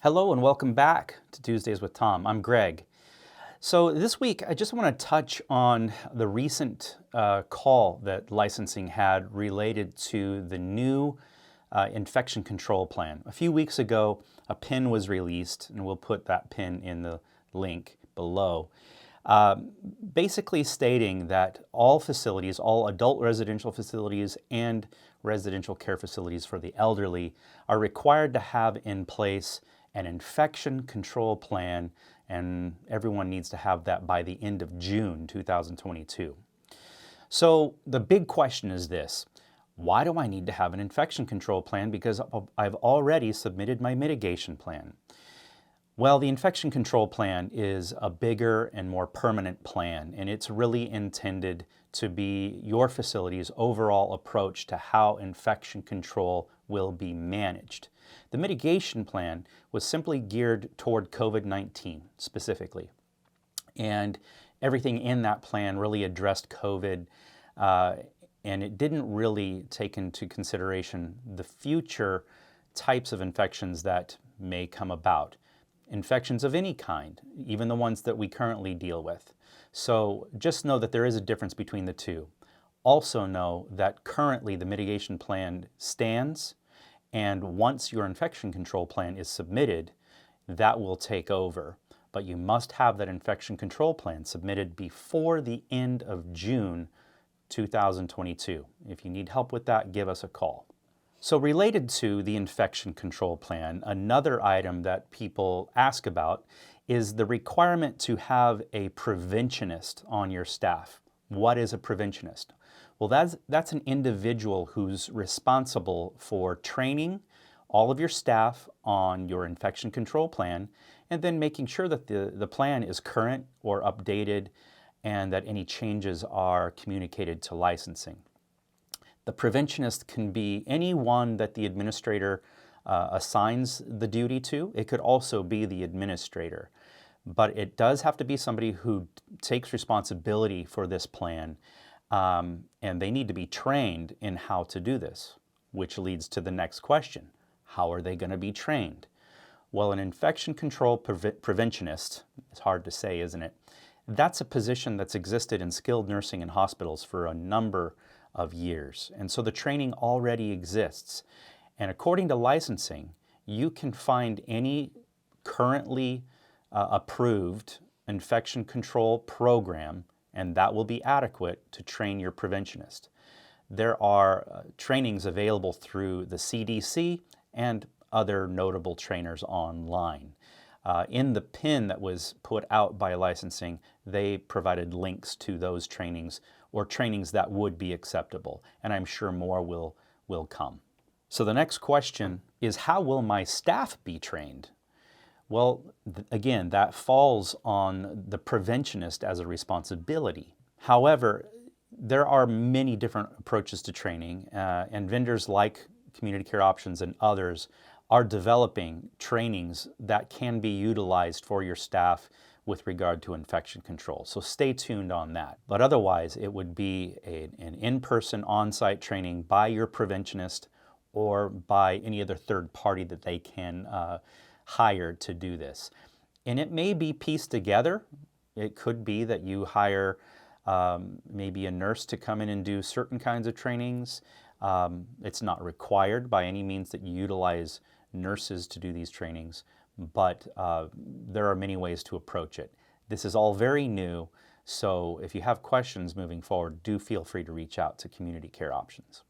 Hello and welcome back to Tuesdays with Tom. I'm Greg. So this week I just want to touch on the recent call that licensing had related to the new infection control plan. A few weeks ago a pin was released, and we'll put that pin in the link below, basically stating that all facilities, all adult residential facilities and residential care facilities for the elderly are required to have in place an infection control plan, and everyone needs to have that by the end of June 2022. So the big question is this: why do I need to have an infection control plan? Because I've already submitted my mitigation plan. Well, the infection control plan is a bigger and more permanent plan, and it's really intended to be your facility's overall approach to how infection control will be managed. The mitigation plan was simply geared toward COVID-19 specifically, and everything in that plan really addressed COVID, and it didn't really take into consideration the future types of infections that may come about. Infections of any kind, even the ones that we currently deal with. So just know that there is a difference between the two. Also know that currently the mitigation plan stands, and once your infection control plan is submitted, that will take over. But you must have that infection control plan submitted before the end of June 2022. If you need help with that, give us a call. So related to the infection control plan, another item that people ask about is the requirement to have a preventionist on your staff. What is a preventionist? Well, that's an individual who's responsible for training all of your staff on your infection control plan, and then making sure that the plan is current or updated, and that any changes are communicated to licensing. The preventionist can be anyone that the administrator assigns the duty to. It could also be the administrator. But it does have to be somebody who takes responsibility for this plan, and they need to be trained in how to do this, which leads to the next question. How are they going to be trained? Well, an infection control preventionist, it's hard to say, isn't it? That's a position that's existed in skilled nursing and hospitals for a number of years. And so the training already exists. And according to licensing, you can find any currently approved infection control program, and that will be adequate to train your preventionist. There are trainings available through the CDC and other notable trainers online. In the pin that was put out by licensing, they provided links to those trainings, or trainings that would be acceptable, and I'm sure more will come. So the next question is, how will my staff be trained? Well, again, that falls on the preventionist as a responsibility. However, there are many different approaches to training, and vendors like Community Care Options and others are developing trainings that can be utilized for your staff with regard to infection control. So stay tuned on that. But otherwise, it would be an in-person on-site training by your preventionist or by any other third party that they can hire to do this. And it may be pieced together. It could be that you hire maybe a nurse to come in and do certain kinds of trainings. It's not required by any means that you utilize nurses to do these trainings, but there are many ways to approach it. This is all very new, so if you have questions moving forward, do feel free to reach out to Community Care Options.